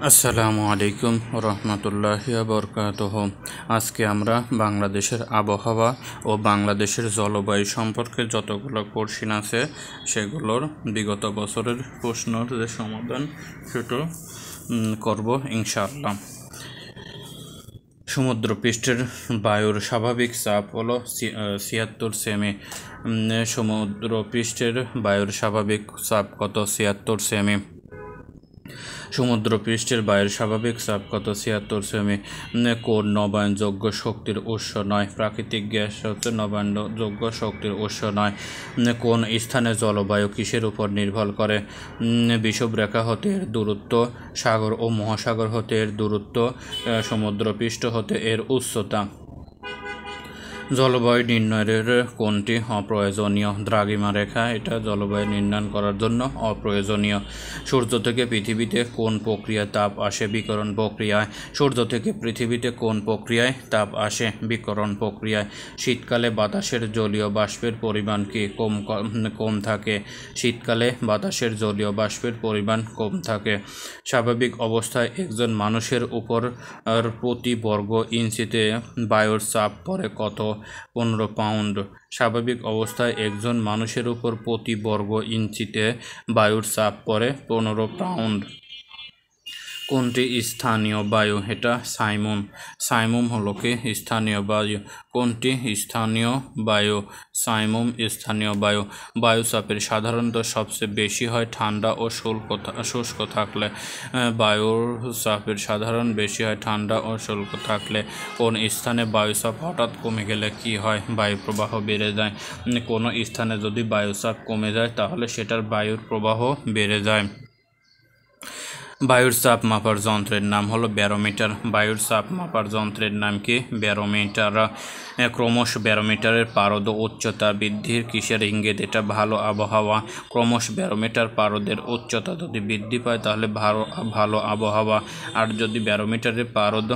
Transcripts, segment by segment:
আসসালামু আলাইকুম রহমতুল্লাহি বরকাতুহ। আজকে আমরা বাংলাদেশের আবহাওয়া ও বাংলাদেশের জলবায়ু সম্পর্কে যতগুলো কোশ্চেন আছে সেগুলোর বিগত বছরের প্রশ্নের যে সমাধান সেটা করব ইনশাআল্লাহ। সমুদ্রপৃষ্ঠের বায়ুর স্বাভাবিক চাপ হলো ৭৬ সেমি। সমুদ্রপৃষ্ঠের বায়ুর স্বাভাবিক চাপ কত? ৭৬ সেমি। সমুদ্রপৃষ্ঠের বায়ুর স্বাভাবিক চাপ কত? ৭৬ সেমি। কোন নবায়নযোগ্য শক্তির উৎস নয়? প্রাকৃতিক গ্যাস হচ্ছে নবায়নযোগ্য শক্তির উৎস নয়। কোন স্থানে জলবায়ু কিসের উপর নির্ভর করে? বিষুবরেখা হতে এর দূরত্ব, সাগর ও মহাসাগর হতে এর দূরত্ব, সমুদ্রপৃষ্ঠ হতে এর উচ্চতা। জলবায়ু নির্ণয়ের কোনটি অপ্রয়োজনীয়? দ্রাঘিমা রেখা, এটা জলবায়ু নির্ণয় করার জন্য অপ্রয়োজনীয়। সূর্য থেকে পৃথিবীতে কোন প্রক্রিয়ায় তাপ আসে? বিকিরণ প্রক্রিয়ায়। সূর্য থেকে পৃথিবীতে কোন প্রক্রিয়ায় তাপ আসে? বিকিরণ প্রক্রিয়ায়। শীতকালে বাতাসের জলীয় বাষ্পের পরিমাণ কি কম থাকে? শীতকালে বাতাসের জলীয় বাষ্পের পরিমাণ কম থাকে। স্বাভাবিক অবস্থায় একজন মানুষের উপর প্রতি বর্গ ইঞ্চিতে বায়ুর চাপ পড়ে কত? 15 পাউন্ড। স্বাভাবিক অবস্থায় একজন মানুষের উপর প্রতি বর্গ ইঞ্চিতে বায়ুর চাপ পড়ে 15 পাউন্ড। কোনটি স্থানীয় বায়ু? এটা সাইমুম হলো কি স্থানীয় বায়ু। কোনটি স্থানীয় বায়ু? সাইমুম স্থানীয় বায়ু। বায়ুচাপের সাধারণত সবচেয়ে বেশি হয় ঠান্ডা ও শুষ্ক থাকলে। বায়ুর চাপের সাধারণ বেশি হয় ঠান্ডা ও শুষ্ক থাকলে। কোন স্থানে বায়ুচাপ হঠাৎ কমে গেলে কি হয়? বায়ু প্রবাহ বেড়ে যায়। কোনো স্থানে যদি বায়ুচাপ কমে যায় তাহলে সেটার বায়ুর প্রবাহ বেড়ে যায়। বায়ুর চাপ মাপার যন্ত্রের নাম হলো ব্যারোমিটার। বায়ুর চাপ মাপার যন্ত্রের নাম কি? ব্যারোমিটার। ক্রমশ ব্যারোমিটারের পারদ উচ্চতা বৃদ্ধির কিসের ইঙ্গিত? এটা ভালো আবহাওয়া। ক্রমশ ব্যারোমিটার পারদের উচ্চতা যদি বৃদ্ধি পায় তাহলে ভালো আবহাওয়া। আর যদি ব্যারোমিটারের পারদ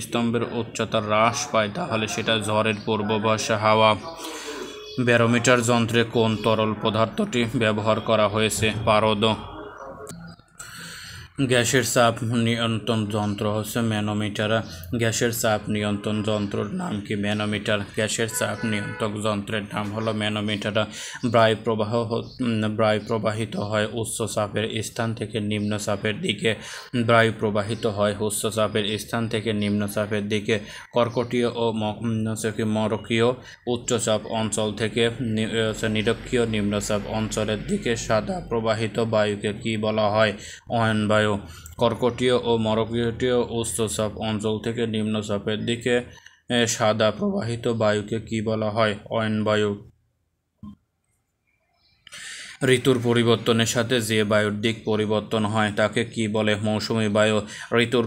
স্তম্ভের উচ্চতা হ্রাস পায় তাহলে সেটা ঝড়ের পূর্বাভাস হাওয়া। ব্যারোমিটার যন্ত্রে কোন তরল পদার্থটি ব্যবহার করা হয়েছে? পারদ। গ্যাসের চাপ নিয়ন্ত্রণ যন্ত্র হচ্ছে ম্যানোমিটার। গ্যাসের চাপ নিয়ন্ত্রণ যন্ত্রের নাম কি? ম্যানোমিটার। গ্যাসের চাপ নিয়ন্ত্রক যন্ত্রের নাম হলো ম্যানোমিটার। বায়ু প্রবাহিত হয় উচ্চ চাপের স্থান থেকে নিম্ন চাপের দিকে। বায়ু প্রবাহিত হয় উচ্চ চাপের স্থান থেকে নিম্ন চাপের দিকে। কর্কটীয় ও মরকীয় উচ্চচাপ অঞ্চল থেকে নিরক্ষীয় নিম্নচাপ অঞ্চলের দিকে সাদা প্রবাহিত বায়ুকে কি বলা হয়? অয়নবায়ু। কর্কটীয় ও মরকীয় উচ্চচাপ অঞ্চল থেকে নিম্নচাপের দিকে সাদা প্রবাহিত বায়ুকে কি বলা হয়? অয়নবায়ু। ঋতুর পরিবর্তনের সাথে যে বায়ুর দিক পরিবর্তন হয় তাকে কি বলে? মৌসুমী বায়ু। ঋতুর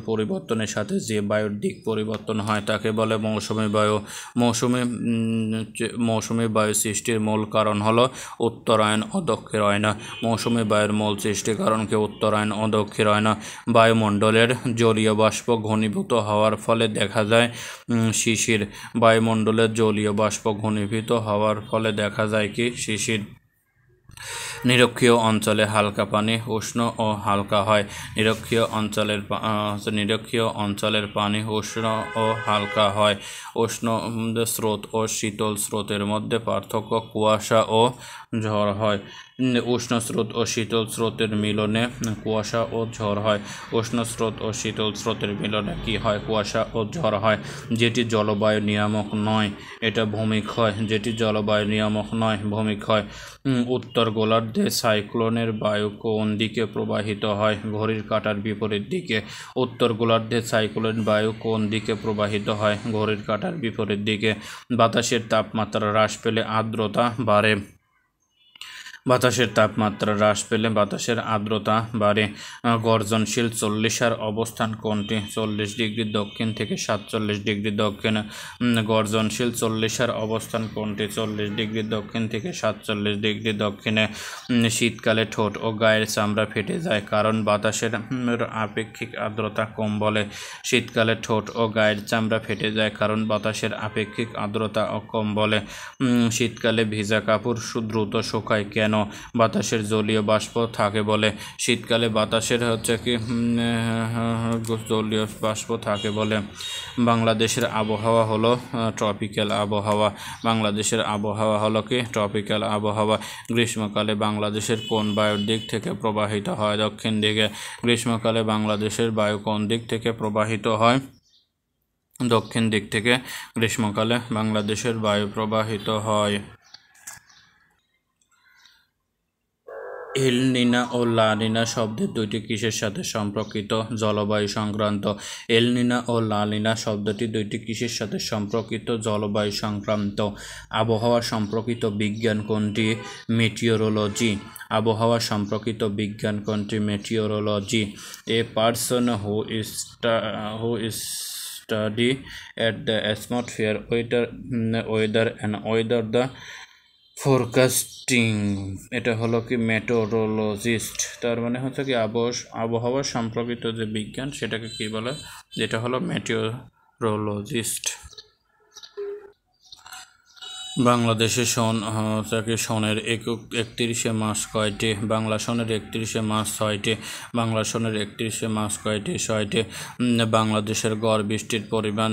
পরিবর্তনের সাথে যে বায়ুর দিক পরিবর্তন হয় তাকে বলে মৌসুমী বায়ু। মৌসুমী বায়ু সৃষ্টির মূল কারণ হলো উত্তরায়ণ ও দক্ষিণায়ন। মৌসুমী বায়ুর মূল সৃষ্টির কারণকে উত্তরায়ণ ও দক্ষিণায়ন। বায়ুমণ্ডলের জলীয় বাষ্প ঘনীভূত হওয়ার ফলে দেখা যায় শিশির। বায়ুমণ্ডলের জলীয় বাষ্প ঘনীভূত হওয়ার ফলে দেখা যায় কি? শিশির। নিরক্ষীয় অঞ্চলে হালকা পানি উষ্ণ ও হালকা হয়। নিরক্ষীয় অঞ্চলের পানি উষ্ণ ও হালকা হয়। উষ্ণ স্রোত ও শীতল স্রোতের মধ্যে পার্থক্য কুয়াশা ও ঝড় হয়। উষ্ণ স্রোত ও শীতল স্রোতের মিলনে কুয়াশা ও ঝড় হয়। উষ্ণ স্রোত ও শীতল স্রোতের মিলনে কি হয়? কুয়াশা ও ঝড় হয়। যেটি জলবায়ু নিয়ামক নয় এটা ভৌমিক হয়। যেটি জলবায়ু নিয়ামক নয় ভৌমিক হয়। উত্তর গোলার্ধে সাইক্লোনের বায়ু কোন দিকে প্রবাহিত হয়? ঘড়ির কাঁটার বিপরীত দিকে। উত্তর গোলার্ধে সাইক্লোনের বায়ু কোন দিকে প্রবাহিত হয়? ঘড়ির কাঁটার বিপরীত দিকে। বাতাসের তাপমাত্রা হ্রাস পেলে আর্দ্রতা বাড়ে। বাতাসের তাপমাত্রা হ্রাস পেলে বাতাসের আর্দ্রতা বাড়ে। গর্জনশীল চল্লিশার অবস্থান কোনটি? 40 ডিগ্রি দক্ষিণ থেকে 47 ডিগ্রি দক্ষিণে। গর্জনশীল চল্লিশার অবস্থান কোনটি? 40 ডিগ্রি দক্ষিণ থেকে 47 ডিগ্রি দক্ষিণে। শীতকালে ঠোঁট ও গায়ের চামড়া ফেটে যায় কারণ বাতাসের আপেক্ষিক আর্দ্রতা কম বলে। শীতকালে ঠোঁট ও গায়ের চামড়া ফেটে যায় কারণ বাতাসের আপেক্ষিক আর্দ্রতা কম বলে। শীতকালে ভিজা কাপড় দ্রুত শুকায় কেন? বাতাসের জলীয় বাষ্প থাকে বলে? শীতকালে বাতাসের হচ্ছে কি জলীয় বাষ্প থাকে বলে? বাংলাদেশের আবহাওয়া হলো ট্রপিক্যাল আবহাওয়া। বাংলাদেশের আবহাওয়া হলো কি ট্রপিক্যাল আবহাওয়া। গ্রীষ্মকালে বাংলাদেশের কোন বায়ুর দিক থেকে প্রবাহিত হয়? দক্ষিণ দিকে। গ্রীষ্মকালে বাংলাদেশের বায়ু কোন দিক থেকে প্রবাহিত হয়? দক্ষিণ দিক থেকে গ্রীষ্মকালে বাংলাদেশের বায়ু প্রবাহিত হয়। এল নিনা ও লা নিনা শব্দের দুইটি কিসের সাথে সম্পর্কিত? জলবায়ু সংক্রান্ত। এল নিনা ও লা নিনা শব্দটি দুইটি কিসের সাথে সম্পর্কিত? জলবায়ু সংক্রান্ত। আবহাওয়া সম্পর্কিত বিজ্ঞান কোনটি? মেটিওরোলজি। আবহাওয়া সম্পর্কিত বিজ্ঞান কোনটি? Meteorology. A person who is study at the atmosphere weather and weather the forecasting, এটা হলো কি মেটোরোলজিস্ট। তার মানে হচ্ছে কি আবহাওয়া সম্পর্কিত যে বিজ্ঞান সেটাকে কি বলে? যেটা হলো মেটিওরোলজিস্ট। বাংলাদেশে সনের একক 31শে মাস কয়টি? বাংলা সনের 31শে মাস 6টি। বাংলা সনের 31শে মাস কয়টি? 6টি। বাংলাদেশের গড় বৃষ্টির পরিমাণ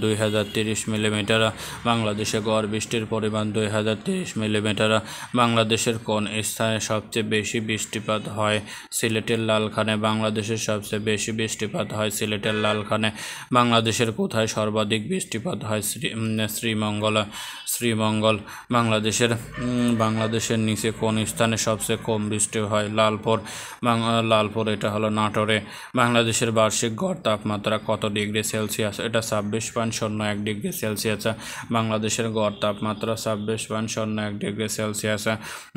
2030 মিলিমিটার। বাংলাদেশে গড় বৃষ্টির পরিমাণ 2030 মিলিমিটার। বাংলাদেশের কোন স্থানে সবচেয়ে বেশি বৃষ্টিপাত হয়? সিলেটের লালখানে। বাংলাদেশের সবচেয়ে বেশি বৃষ্টিপাত হয় সিলেটের লালখানে। বাংলাদেশের কোথায় সর্বাধিক বৃষ্টিপাত হয়? শ্রীমঙ্গল। বাংলাদেশের নিচে কোন স্থানে সবচেয়ে কম বৃষ্টি হয়? লালপুর এটা হলো নাটোরে। বাংলাদেশের বার্ষিক গড় তাপমাত্রা কত ডিগ্রি সেলসিয়াস? এটা 26.01 ডিগ্রি সেলসিয়াস। বাংলাদেশের গড় তাপমাত্রা 26.01 ডিগ্রি সেলসিয়াস।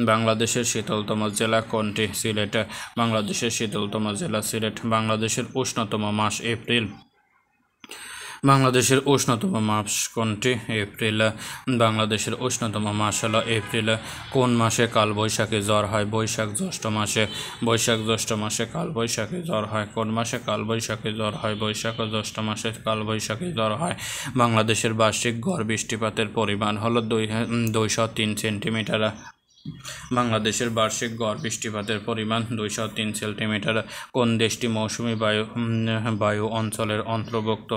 বাংলাদেশের শীতলতম জেলা কোনটি? সিলেট। বাংলাদেশের শীতলতম জেলা সিলেট। বাংলাদেশের উষ্ণতম মাস এপ্রিল। বাংলাদেশের উষ্ণতম মাস কোনটি? এপ্রিল। বাংলাদেশের উষ্ণতম মাস হলো এপ্রিল। কোন মাসে কালবৈশাখী ঝড় হয়? বৈশাখ জ্যৈষ্ঠ মাসে। বৈশাখ জ্যৈষ্ঠ মাসে কালবৈশাখী ঝড় হয়। কোন মাসে কালবৈশাখী ঝড় হয়? বৈশাখ ও জ্যৈষ্ঠ মাসে কালবৈশাখী ঝড় হয়। বাংলাদেশের বার্ষিক গড় বৃষ্টিপাতের পরিমাণ হলো 203 সেন্টিমিটার। বাংলাদেশের বার্ষিক গড় বৃষ্টিপাতের পরিমাণ 203 সেন্টিমিটার। কোন দেশটি মৌসুমী বায়ু অঞ্চলের অন্তর্ভুক্ত?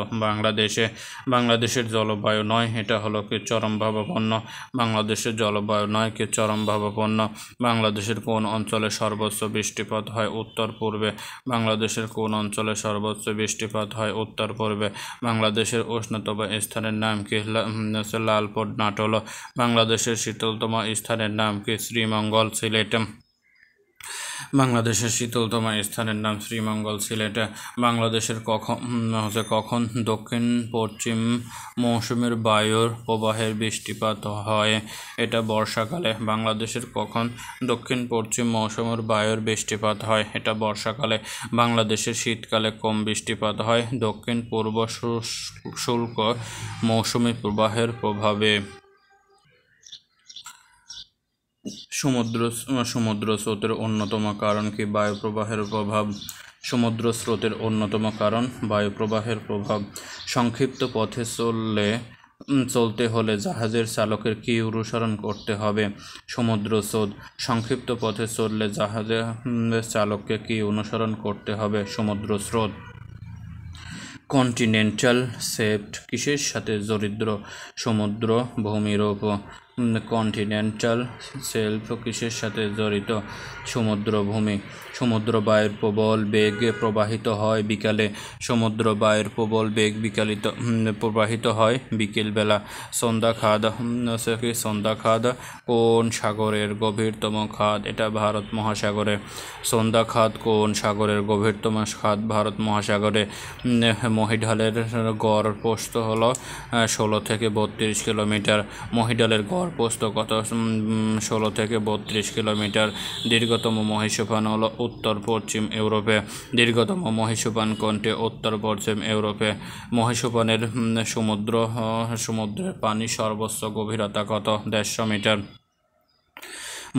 বাংলাদেশের জলবায়ু নয়, এটা হলো কি চরমভাবাপন্ন। বাংলাদেশের জলবায়ু নয় কি চরমভাবাপন্ন। বাংলাদেশের কোন অঞ্চলে সর্বোচ্চ বৃষ্টিপাত হয়? উত্তর পূর্বে। বাংলাদেশের কোন অঞ্চলে সর্বোচ্চ বৃষ্টিপাত হয়? উত্তর পূর্বে। বাংলাদেশের উষ্ণতম স্থানের নাম কি? লালপুর নাটোর। বাংলাদেশের শীতলতম স্থানের নাম কি? শ্রীমঙ্গল সিলেট। বাংলাদেশের শীতলতম স্থানের নাম শ্রীমঙ্গল সিলেট। বাংলাদেশের কখন দক্ষিণ পশ্চিম মৌসুমীর বায়ুর প্রবাহের বৃষ্টিপাত হয়? এটা বর্ষাকালে। বাংলাদেশের কখন দক্ষিণ পশ্চিম মৌসুমীর বায়ুর বৃষ্টিপাত হয়? এটা বর্ষাকালে। বাংলাদেশের শীতকালে কম বৃষ্টিপাত হয় দক্ষিণ পূর্ব শুষ্ক মৌসুমী প্রবাহের প্রভাবে। সমুদ্র স্রোতের অন্যতম কারণ কি? বায়ু প্রবাহের প্রভাব। সমুদ্র স্রোতের অন্যতম কারণ বায়ু প্রবাহের প্রভাব। সংক্ষিপ্ত পথে চলতে হলে জাহাজের চালকের কি অনুসরণ করতে হবে? সমুদ্র স্রোত। সংক্ষিপ্ত পথে চললে জাহাজের চালককে কি অনুসরণ করতে হবে? সমুদ্র স্রোত। কন্টিনেন্টাল শেলফ কিসের সাথে জড়িত? সমুদ্র ভূমিরূপ। কন্টিনেন্টাল শেলফ কিসের সাথে জড়িত? সমুদ্রভূমি। সমুদ্র বায়ুর প্রবল বেগে প্রবাহিত হয় বিকালে। সমুদ্র বায়ুর প্রবল বেগ প্রবাহিত হয় বিকেলবেলা। সন্ধ্যা খাদ কোন সাগরের গভীরতম খাদ? এটা ভারত মহাসাগরে। সন্ধ্যা খাদ কোন সাগরের গভীরতম খাদ? ভারত মহাসাগরে। মহিঢালের গড় প্রস্থ হলো 16 থেকে 32 কিলোমিটার। মহিঢালের গড় প্রস্থ কত? 16 থেকে 32 কিলোমিটার। দীর্ঘতম মহীসোপান হলো উত্তর পশ্চিম ইউরোপে। দীর্ঘতম মহীসোপান কোনটি? উত্তর পশ্চিম ইউরোপে। মহীসোপানের সমুদ্রের পানি সর্বোচ্চ গভীরতা কত? 150 মিটার।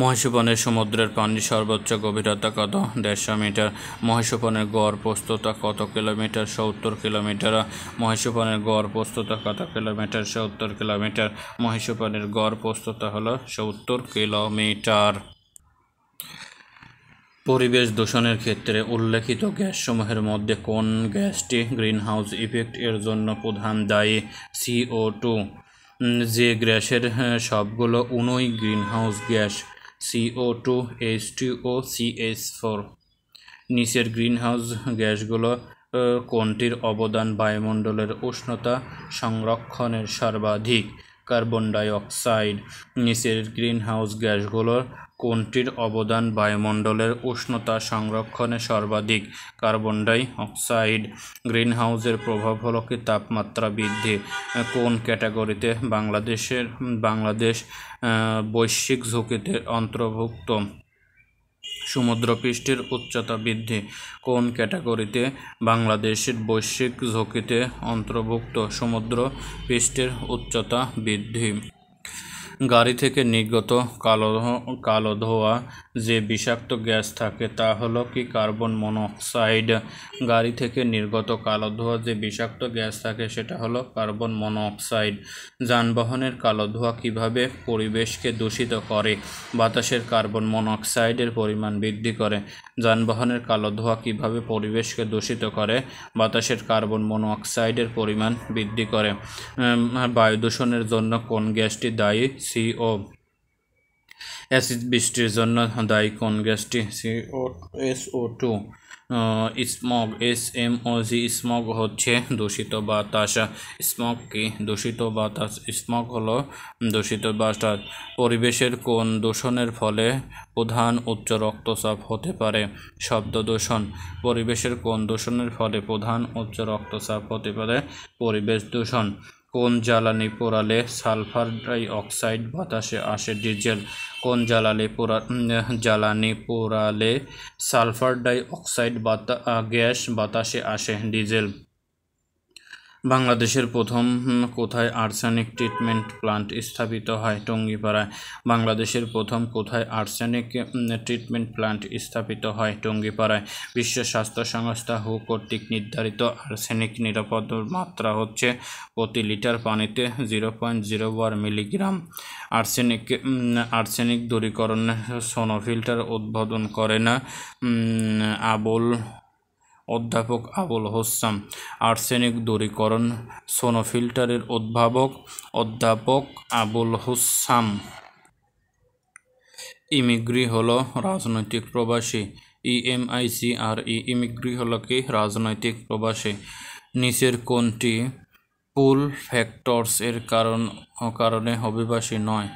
মহীসোপানের সমুদ্রের পানির সর্বোচ্চ গভীরতা কত? 150 মিটার। মহীসোপানের গড় প্রস্থতা কত কিলোমিটার? 70 কিলোমিটার। মহীসোপানের গড় প্রস্থতা কত কিলোমিটার? 70 কিলোমিটার। মহীসোপানের গড় প্রস্থতা হলো 70 কিলোমিটার। পরিবেশ দূষণের ক্ষেত্রে উল্লেখিত গ্যাসসমূহের মধ্যে কোন গ্যাসটি গ্রিনহাউস ইফেক্ট এর জন্য প্রধান দায়ী? CO2। যে গ্যাসের সবগুলো অণুই greenhouse gas. CO2, H2O, CH4। নিচের গ্রিনহাউস গ্যাসগুলো কোনটির অবদান বায়ুমণ্ডলের উষ্ণতা সংরক্ষণের সর্বাধিক? Carbon die oxide. নিচের গ্রিনহাউস গ্যাসগুলোর কোনটির অবদান বায়ুমণ্ডলের উষ্ণতা সংরক্ষণে সর্বাধিক? Carbon die oxide. গ্রিনহাউসের প্রভাব হলো কি তাপমাত্রা বৃদ্ধি। কোন ক্যাটাগরিতে বাংলাদেশ বৈশ্বিক ঝুঁকিতে অন্তর্ভুক্ত? সমুদ্রপৃষ্ঠের উচ্চতা বৃদ্ধি। কোন ক্যাটাগরিতে বাংলাদেশের বৈশ্বিক ঝুঁকিতে অন্তর্ভুক্ত? সমুদ্র পৃষ্ঠের উচ্চতা বৃদ্ধি। গাড়ি থেকে নির্গত কালো ধোঁয়া যে বিষাক্ত গ্যাস থাকে তা হলো কি কার্বন মনোক্সাইড। গাড়ি থেকে নির্গত কালো ধোঁয়া যে বিষাক্ত গ্যাস থাকে সেটা হলো কার্বন মনোক্সাইড। যানবাহনের কালো ধোঁয়া কিভাবে পরিবেশকে দূষিত করে? বাতাসের কার্বন মনোক্সাইডের পরিমাণ বৃদ্ধি করে। যানবাহনের কালো ধোঁয়া কিভাবে পরিবেশকে দূষিত করে? বাতাসের কার্বন মনোক্সাইডের পরিমাণ বৃদ্ধি করে। বায়ু দূষণের জন্য কোন গ্যাসটি দায়ী? CO। অ্যাসিড বৃষ্টির জন্য দায়ী কোন গ্যাসটি? SO2। Smog, SMOG। স্মগ হচ্ছে দূষিত বাতাস। স্মগ কি? দূষিত বাতাস। স্মগ হলো দূষিত বাতাস। পরিবেশের কোন দূষণের ফলে প্রধান উচ্চ রক্তচাপ হতে পারে? শব্দ দূষণ। পরিবেশের কোন দূষণের ফলে প্রধান উচ্চ রক্তচাপ হতে পারে? পরিবেশ দূষণ। কোন জ্বালানি পোড়ালে সালফার ডাই অক্সাইড বাতাসে আসে? ডিজেল। কোন জ্বালানি পোড়ালে সালফার ডাই অক্সাইড গ্যাস বাতাসে আসে? ডিজেল। বাংলাদেশের প্রথম কোথায় আর্সেনিক ট্রিটমেন্ট প্লান্ট স্থাপিত হয়? টঙ্গীপাড়ায়। বাংলাদেশের প্রথম কোথায় আর্সেনিক ট্রিটমেন্ট প্লান্ট স্থাপিত হয়? টঙ্গীপাড়ায়। বিশ্ব স্বাস্থ্য সংস্থা WHO কর্তৃক নির্ধারিত আর্সেনিক নিরাপদ মাত্রা হচ্ছে প্রতি লিটার পানিতে 0.01 মিলিগ্রাম। আর্সেনিক দূরীকরণে সোনোফিল্টার উদ্ভাবন করেন অধ্যাপক আবুল হোসেন। আর্সেনিক দূরীকরণ সোনোফিল্টারের উদ্ভাবক অধ্যাপক আবুল হোসেন। ইমিগ্রি হলো রাজনৈতিক প্রবাসী। EMIGRE। ইমিগ্রি হলো কি? রাজনৈতিক প্রবাসী। নিচের কোনটি পুল ফ্যাক্টরস এর কারণে অভিবাসী নয়?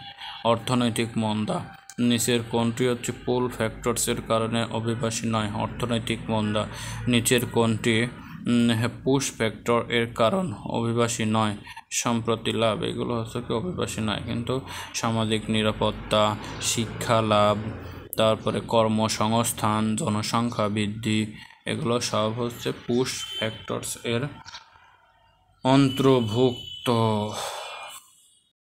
অর্থনৈতিক মন্দা। নিচের কোনটি হচ্ছে পুল ফ্যাক্টরস এর কারণে অভিবাসী নয়? অর্থনৈতিক মন্দা। নিচের কোনটি পুশ ফ্যাক্টর এর কারণ অভিবাসী নয়? সম্প্রতি লাভ। এগুলো হচ্ছে কি অভিবাসী নয়, কিন্তু সামাজিক নিরাপত্তা, শিক্ষা লাভ, তারপরে কর্মসংস্থান, জনসংখ্যা বৃদ্ধি, এগুলো সব হচ্ছে পুশ ফ্যাক্টরস এর অন্তর্ভুক্ত।